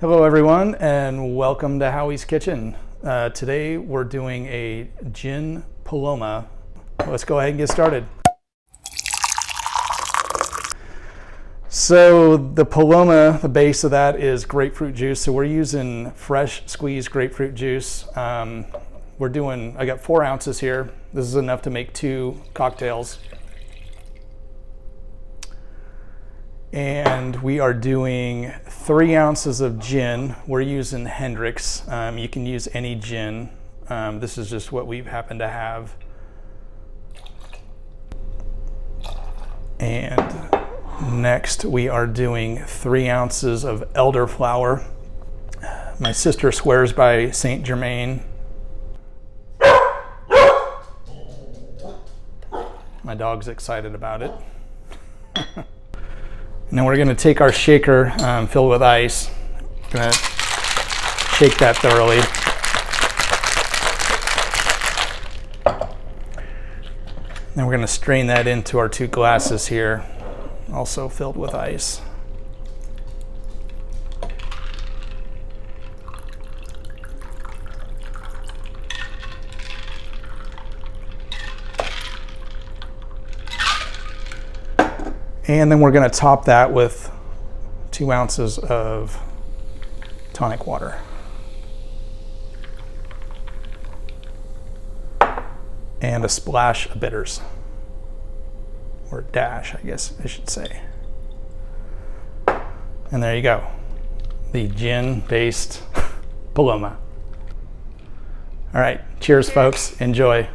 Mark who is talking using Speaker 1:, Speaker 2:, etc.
Speaker 1: Hello everyone and welcome to Howie's Kitchen. Today we're doing a Gin Paloma. Let's go ahead and get started. So the Paloma, the base of that is grapefruit juice. So we're using fresh squeezed grapefruit juice. I got 4 ounces here. This is enough to make 2 cocktails. And we are doing 3 ounces of gin. We're using Hendrick's. You can use any gin. This is just what we happen to have. And next we are doing 3 ounces of elderflower. My sister swears by Saint Germain. My dog's excited about it. And then we're going to take our shaker filled with ice. Going to shake that thoroughly. Then we're going to strain that into our 2 glasses here, also filled with ice. And then we're going to top that with 2 ounces of tonic water. And a splash of bitters. Or a dash, I guess I should say. And there you go. The gin-based Paloma. All right, cheers folks, enjoy.